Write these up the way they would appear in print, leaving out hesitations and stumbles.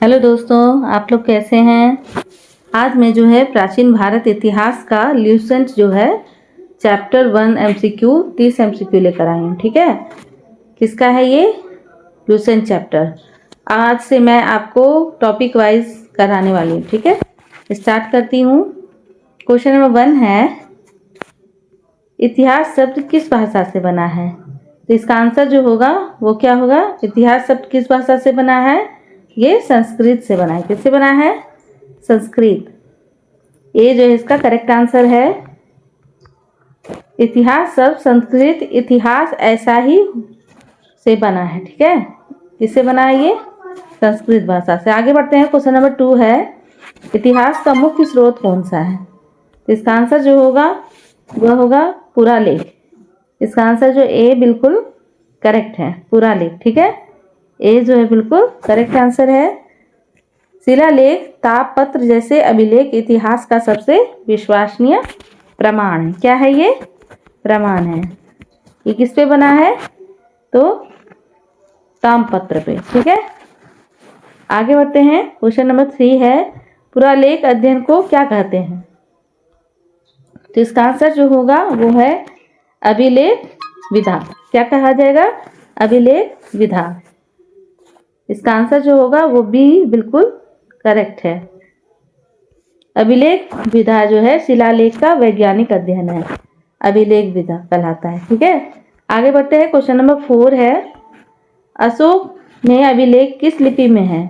Hello दोस्तों, आप लोग कैसे हैं। आज मैं जो है प्राचीन भारत इतिहास का ल्यूसेंट जो है चैप्टर 1 MCQ 30 MCQ लेकर आई हूँ। ठीक है, किसका है ये ल्यूसेंट चैप्टर। आज से मैं आपको टॉपिक वाइज कराने वाली हूँ। ठीक है, स्टार्ट करती हूँ। क्वेश्चन नंबर 1 है, इतिहास शब्द किस भाषा से बना है। तो इसका आंसर जो होगा वो क्या होगा, इतिहास शब्द किस भाषा से बना है, ये संस्कृत से बना है। किससे बना है, संस्कृत। ये जो है इसका करेक्ट आंसर है। इतिहास शब्द संस्कृत इतिहास ऐसा ही से बना है। ठीक है, किससे बना है, ये संस्कृत भाषा से। आगे बढ़ते हैं। क्वेश्चन नंबर 2 है, इतिहास का मुख्य स्रोत कौन सा है। तो इसका आंसर जो होगा वह होगा पुरालेख। इसका आंसर जो ए बिल्कुल करेक्ट है, पुरालेख। ठीक है, ए जो है बिल्कुल करेक्ट आंसर है। शिलालेख, तापपत्र जैसे अभिलेख इतिहास का सबसे विश्वसनीय प्रमाण है। क्या है ये, प्रमाण है। ये किस पे बना है, तो ताम्रपत्र पे। ठीक है, आगे बढ़ते हैं। क्वेश्चन नंबर 3 है, पुरालेख अध्ययन को क्या कहते हैं। तो इसका आंसर जो होगा वो है अभिलेख विधा। क्या कहा जाएगा, अभिलेख विधा। इसका आंसर जो होगा वो बी बिल्कुल करेक्ट है। अभिलेख विधा जो है शिलालेख का वैज्ञानिक अध्ययन है, अभिलेख विधा कहलाता है। ठीक है, आगे बढ़ते हैं। क्वेश्चन नंबर 4 है, अशोक में अभिलेख किस लिपि में है।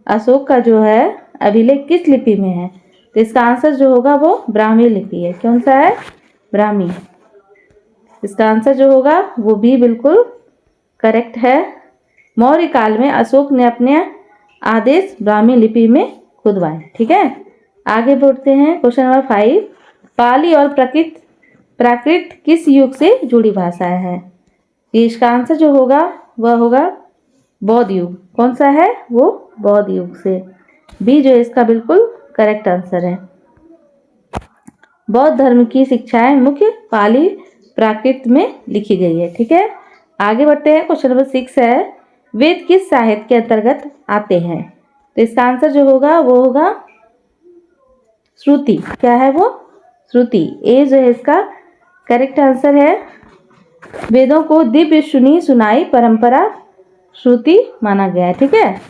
अशोक का जो है अभिलेख किस लिपि में है। तो इसका आंसर जो होगा वो ब्राह्मी लिपि है। कौन सा है, ब्राह्मी। इसका आंसर जो होगा वो भी बिल्कुल करेक्ट है। मौर्य काल में अशोक ने अपने आदेश ब्राह्मी लिपि में खुदवाए। ठीक है, आगे बढ़ते हैं। क्वेश्चन नंबर 5, पाली और प्राकृत किस युग से जुड़ी भाषाएं हैं। इसका आंसर जो होगा वह होगा बौद्ध युग। कौन सा है, वो बौद्ध युग से। बी जो इसका बिल्कुल करेक्ट आंसर है। बौद्ध धर्म की शिक्षाएं मुख्य पाली प्राकृत में लिखी गई है। ठीक है, आगे बढ़ते हैं। क्वेश्चन नंबर 6 है, वेद किस साहित्य के अंतर्गत आते हैं। तो इसका आंसर जो होगा वो होगा श्रुति। क्या है वो, श्रुति। ए जो है इसका करेक्ट आंसर है। वेदों को दिव्य सुनी सुनाई परंपरा श्रुति माना गया है। ठीक है,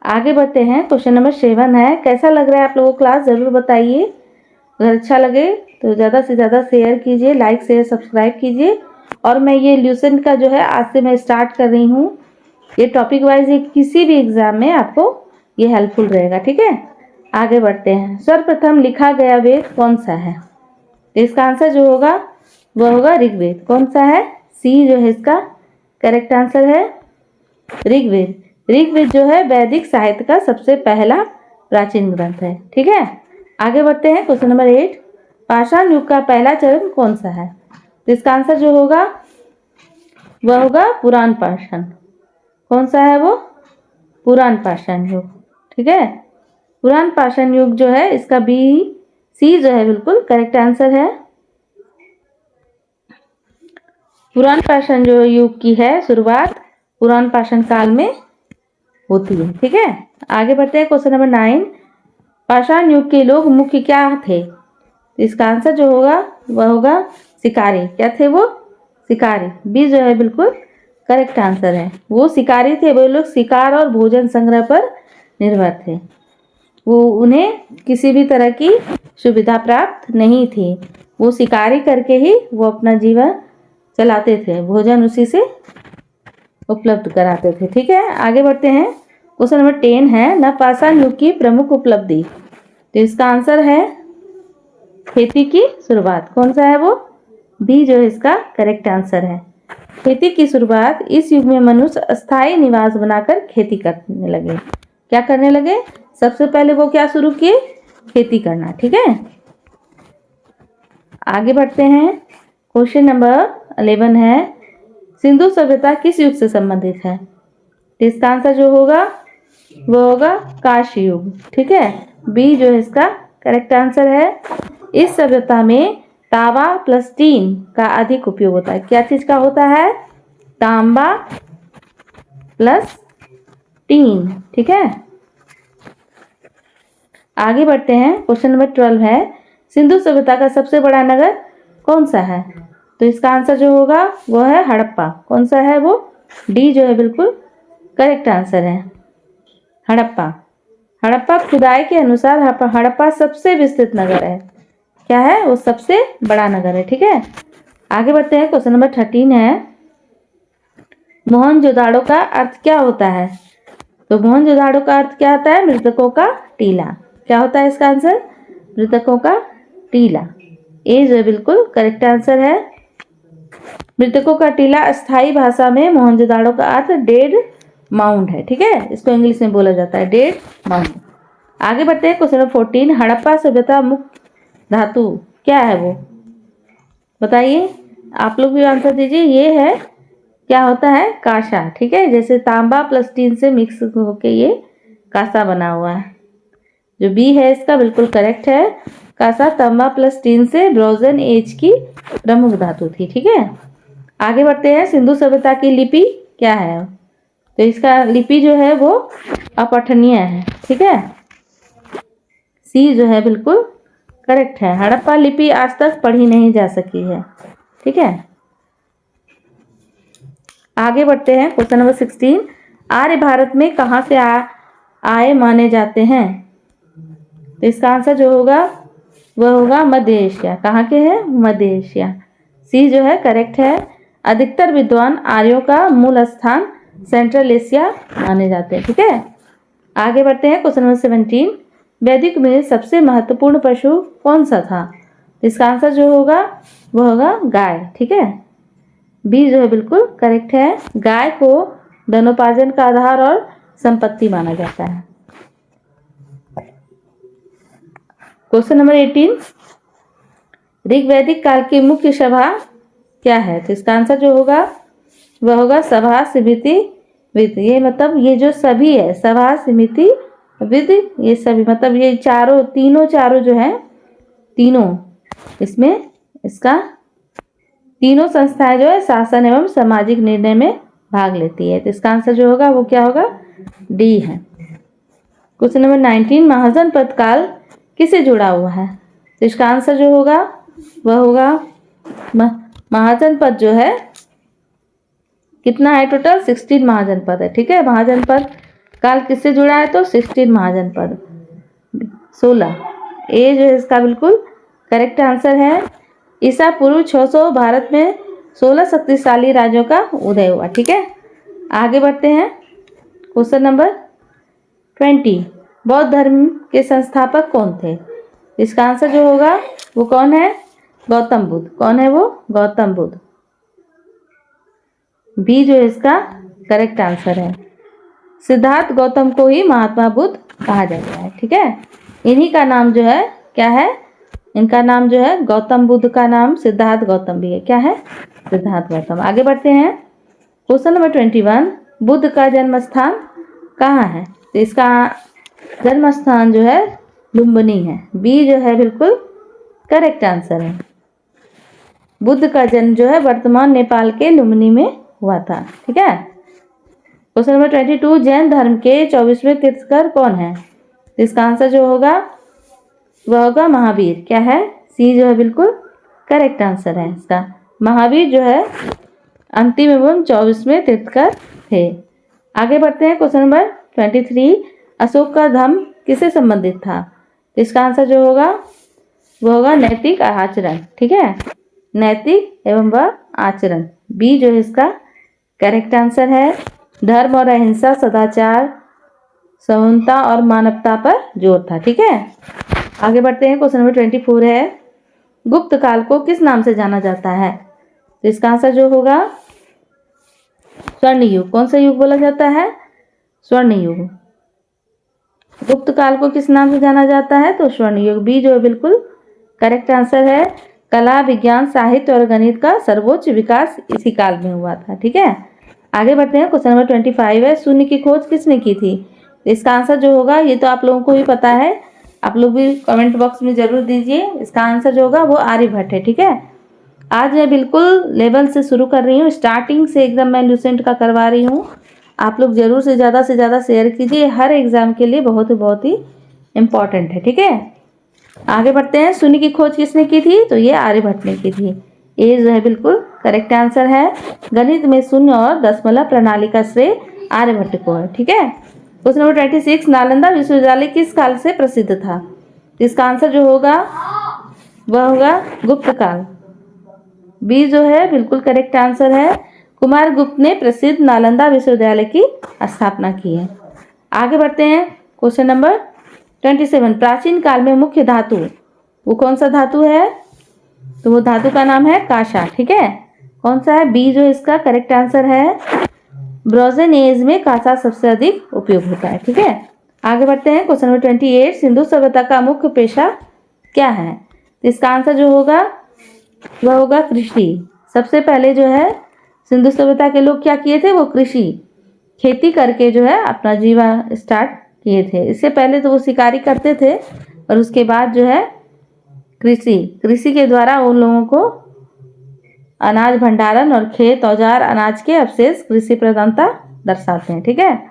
आगे बढ़ते हैं। क्वेश्चन नंबर 7 है, कैसा लग रहा है आप लोगों को क्लास, जरूर बताइए। अगर अच्छा लगे तो ज़्यादा से ज़्यादा शेयर कीजिए, लाइक शेयर सब्सक्राइब कीजिए। और मैं ये ल्यूसेंट का जो है आज से मैं स्टार्ट कर रही हूँ। ये टॉपिक वाइज किसी भी एग्जाम में आपको ये हेल्पफुल रहेगा। ठीक है, आगे बढ़ते हैं। सर्वप्रथम लिखा गया वेद कौन सा है। इसका आंसर जो होगा वह होगा ऋग्वेद। कौन सा है, सी जो है इसका करेक्ट आंसर है, ऋग्वेद। ऋग्वेद जो है वैदिक साहित्य का सबसे पहला प्राचीन ग्रंथ है। ठीक है, आगे बढ़ते हैं। क्वेश्चन नंबर 8, पाषाण युग का पहला चरण कौन सा है। तो इसका आंसर जो होगा वह होगा पुराण पाषाण। कौन सा है वो, पुराण पाषाण युग। ठीक है, पुराण पाषाण युग जो है इसका बी सी जो है बिल्कुल करेक्ट आंसर है। पुराण पाषाण जो युग की है शुरुआत पुराण पाषाण काल में होती है। ठीक है, आगे बढ़ते हैं। क्वेश्चन नंबर 9, पाषाण युग के लोग मुख्य क्या थे। तो इसका आंसर जो होगा वह होगा शिकारी। क्या थे वो, शिकारी। बी जो है बिल्कुल करेक्ट आंसर है। वो शिकारी थे, वो लोग शिकार और भोजन संग्रह पर निर्भर थे। वो उन्हें किसी भी तरह की सुविधा प्राप्त नहीं थी। वो शिकारी करके ही वो अपना जीवन चलाते थे, भोजन उसी से उपलब्ध कराते थे। ठीक है, आगे बढ़ते हैं। क्वेश्चन नंबर 10 है, नवपाषाण युग की प्रमुख उपलब्धि। तो इसका आंसर है खेती की शुरुआत। कौन सा है वो, बी जो है इसका करेक्ट आंसर है। खेती की शुरुआत, इस युग में मनुष्य अस्थायी निवास बनाकर खेती करने लगे। क्या करने लगे, सबसे पहले वो क्या शुरू किए, खेती करना। ठीक है, आगे बढ़ते हैं। क्वेश्चन नंबर 11 है, सिंधु सभ्यता किस युग से संबंधित है। तो इसका आंसर जो होगा वो होगा कांस्य युग। ठीक है, बी जो है इसका करेक्ट आंसर है। इस सभ्यता में तांबा प्लस टीन का अधिक उपयोग होता है। क्या चीज का होता है, तांबा प्लस टीन। ठीक है, आगे बढ़ते हैं। क्वेश्चन नंबर 12 है, सिंधु सभ्यता का सबसे बड़ा नगर कौन सा है? तो इसका आंसर जो होगा वो है हड़प्पा। कौन सा है वो? डी जो है बिल्कुल करेक्ट आंसर है, हड़प्पा। हड़प्पा खुदाई के अनुसार हड़प्पा सबसे विस्तृत नगर है। क्या है? वो सबसे बड़ा नगर है। ठीक है, आगे बढ़ते हैं। क्वेश्चन नंबर 13 है, मोहनजोदाड़ो का अर्थ क्या होता है? तो मोहनजोदाड़ो का अर्थ क्या होता है? मृतकों का टीला। क्या होता है इसका आंसर? मृतकों का टीला। ए जो बिल्कुल करेक्ट आंसर है, मृतकों का टीला। अस्थाई भाषा में मोहनजोदाड़ो का अर्थ डेड माउंड है। ठीक है, इसको इंग्लिश में बोला जाता है डेड माउंड। आगे बढ़ते हैं। क्वेश्चन नंबर 14, हड़प्पा सभ्यता मुख्य धातु क्या है वो? बताइए, आप लोग भी आंसर दीजिए। ये है, क्या होता है? कांसा। ठीक है, जैसे तांबा प्लस टीन से मिक्स होके ये कांसा बना हुआ है। जो बी है इसका बिल्कुल करेक्ट है, कांसा तांबा प्लस टीन से ब्रोंज एज की प्रमुख धातु थी। ठीक है, आगे बढ़ते हैं। सिंधु सभ्यता की लिपि क्या है? तो इसका लिपि जो है वो अपठनीय है। ठीक है, सी जो है बिल्कुल करेक्ट है, हड़प्पा लिपि आज तक पढ़ी नहीं जा सकी है। ठीक है, आगे बढ़ते हैं। क्वेश्चन नंबर 16, आर्य भारत में कहाँ से आए माने जाते हैं? तो इसका आंसर जो होगा वह होगा मध्य एशिया। कहाँ के हैं? मध्य एशिया। सी जो है करेक्ट है, अधिकतर विद्वान आर्यों का मूल स्थान सेंट्रल एशिया माने जाते हैं। ठीक है, आगे बढ़ते हैं। क्वेश्चन नंबर 17, वैदिक में सबसे महत्वपूर्ण पशु कौन सा था? तो इसका आंसर जो होगा वह होगा गाय। ठीक है, बी जो है बिल्कुल करेक्ट है, गाय को धनोपार्जन का आधार और संपत्ति माना जाता है। क्वेश्चन नंबर 18, ऋग्वैदिक काल की मुख्य सभा क्या है? तो इसका आंसर जो होगा वह होगा सभा समिति विद। ये मतलब ये जो सभी है, सभा समिति विद, ये सभी मतलब ये चारों जो है, तीनों इसमें इसका तीनों संस्थाएं जो है शासन एवं सामाजिक निर्णय में भाग लेती है। तो इसका आंसर जो होगा वो क्या होगा? डी है। क्वेश्चन नंबर 19, महाजन पद काल किसे जुड़ा हुआ है? तो इसका आंसर जो होगा वह होगा महाजन पद जो है कितना है टोटल? 16 महाजन पद है। ठीक है, महाजन पद काल किससे जुड़ा है? तो 16 महाजन पद 16। ए जो है इसका बिल्कुल करेक्ट आंसर है। ईसा पूर्व 600 भारत में 16 शक्तिशाली राज्यों का उदय हुआ। ठीक है, आगे बढ़ते हैं। क्वेश्चन नंबर 20, बौद्ध धर्म के संस्थापक कौन थे? इसका आंसर जो होगा वो कौन है? गौतम बुद्ध। कौन है वो? गौतम बुद्ध। बी जो है इसका करेक्ट आंसर है, सिद्धार्थ गौतम को ही महात्मा बुद्ध कहा जाता है। ठीक है, इन्हीं का नाम जो है क्या है? इनका नाम जो है गौतम बुद्ध का नाम सिद्धार्थ गौतम भी है। क्या है? सिद्धार्थ गौतम। आगे बढ़ते हैं। क्वेश्चन नंबर 21, बुद्ध का जन्म स्थान कहाँ है? तो इसका जन्म स्थान जो है लुम्बिनी है। बी जो है बिल्कुल करेक्ट आंसर है, बुद्ध का जन्म जो है वर्तमान नेपाल के लुम्बिनी में हुआ था। ठीक है, क्वेश्चन नंबर 22, जैन धर्म के 24वें तीर्थंकर कौन है? तो इसका आंसर जो होगा वह होगा महावीर। क्या है? सी जो है बिल्कुल करेक्ट आंसर है इसका, महावीर जो है अंतिम एवं 24वें तीर्थंकर थे। आगे बढ़ते हैं। क्वेश्चन नंबर 23, अशोक का धम्म किससे संबंधित था? तो इसका आंसर जो होगा वह होगा नैतिक आचरण। ठीक है, नैतिक एवं वह आचरण। बी जो है इसका करेक्ट आंसर है, धर्म और अहिंसा, सदाचार, समानता और मानवता पर जोर था। ठीक है, आगे बढ़ते हैं। क्वेश्चन नंबर 24 है, गुप्त काल को किस नाम से जाना जाता है? तो इसका आंसर जो होगा स्वर्ण युग। कौन सा युग बोला जाता है? स्वर्ण युग। गुप्त काल को किस नाम से जाना जाता है? तो स्वर्ण युग। बी जो है बिल्कुल करेक्ट आंसर है, कला, विज्ञान, साहित्य और गणित का सर्वोच्च विकास इसी काल में हुआ था। ठीक है, आगे बढ़ते हैं। क्वेश्चन नंबर 25 है, शून्य की खोज किसने की थी? इसका आंसर जो होगा ये तो आप लोगों को ही पता है, आप लोग भी कमेंट बॉक्स में जरूर दीजिए। इसका आंसर जो होगा वो आर्यभट्ट है। ठीक है, आज मैं बिल्कुल लेवल से शुरू कर रही हूँ, स्टार्टिंग से एकदम मैं लूसेंट का करवा रही हूँ। आप लोग जरूर से ज़्यादा शेयर कीजिए, हर एग्ज़ाम के लिए बहुत ही इम्पॉर्टेंट है। ठीक है, आगे बढ़ते हैं। शून्य की खोज किसने की थी? तो ये आर्यभट्ट ने की थी। ये जो है बिल्कुल करेक्ट आंसर है। गणित में शून्य और दशमलव प्रणाली का श्रेय आर्यभट्ट को है। ठीक है, क्वेश्चन नंबर 26, नालंदा विश्वविद्यालय किस काल से प्रसिद्ध था? इसका आंसर जो होगा वह होगा गुप्त काल। बी जो है बिल्कुल करेक्ट आंसर है। कुमार गुप्त ने प्रसिद्ध नालंदा विश्वविद्यालय की स्थापना की है। आगे बढ़ते हैं। क्वेश्चन नंबर 27, प्राचीन काल में मुख्य धातु वो कौन सा धातु है? तो वो धातु का नाम है कांसा। ठीक है, कौन सा है? बी जो इसका करेक्ट आंसर है। ब्रोंज एज में कांसा सबसे अधिक उपयोग होता है। ठीक है, आगे बढ़ते हैं। क्वेश्चन नंबर 28, सिंधु सभ्यता का मुख्य पेशा क्या है? तो इसका आंसर जो होगा वह होगा कृषि। सबसे पहले जो है सिंधु सभ्यता के लोग क्या किए थे? वो कृषि, खेती करके जो है अपना जीवन स्टार्ट किए थे। इससे पहले तो वो शिकारी करते थे और उसके बाद जो है कृषि के द्वारा उन लोगों को अनाज भंडारण और खेत औजार अनाज के अवशेष कृषि प्रधानता दर्शाते हैं। ठीक है,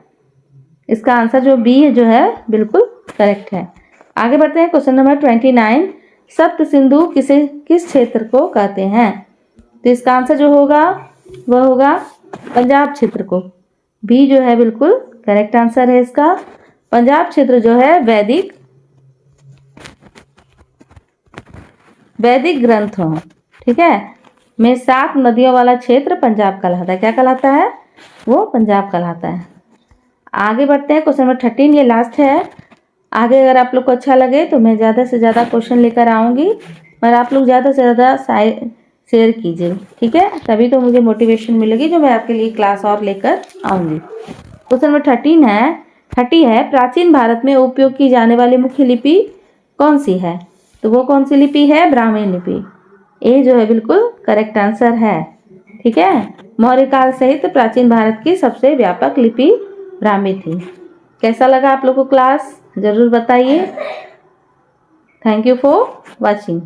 इसका आंसर जो बी जो है बिल्कुल करेक्ट है। आगे बढ़ते हैं। क्वेश्चन नंबर 29, सप्त सिंधु किस क्षेत्र को कहते हैं? तो इसका आंसर जो होगा वह होगा पंजाब क्षेत्र को। बी जो है बिल्कुल करेक्ट आंसर है इसका। पंजाब क्षेत्र जो है वैदिक ग्रंथों, ठीक है, में 7 नदियों वाला क्षेत्र पंजाब कहलाता है। क्या कहलाता है? वो पंजाब कहलाता है। आगे बढ़ते हैं। क्वेश्चन नंबर 13, ये लास्ट है। आगे अगर आप लोग को अच्छा लगे तो मैं ज़्यादा से ज़्यादा क्वेश्चन लेकर आऊँगी, और आप लोग ज़्यादा से ज़्यादा शेयर कीजिए। ठीक है, तभी तो मुझे मोटिवेशन मिलेगी जो मैं आपके लिए क्लास और लेकर आऊँगी। क्वेश्चन नंबर 30 है, प्राचीन भारत में उपयोग की जाने वाली मुख्य लिपि कौन सी है? तो वो कौन सी लिपि है? ब्राह्मी लिपि। ये जो है बिल्कुल करेक्ट आंसर है। ठीक है, मौर्य काल सहित प्राचीन भारत की सबसे व्यापक लिपि ब्राह्मी थी। कैसा लगा आप लोग को क्लास? जरूर बताइए। Thank you for watching.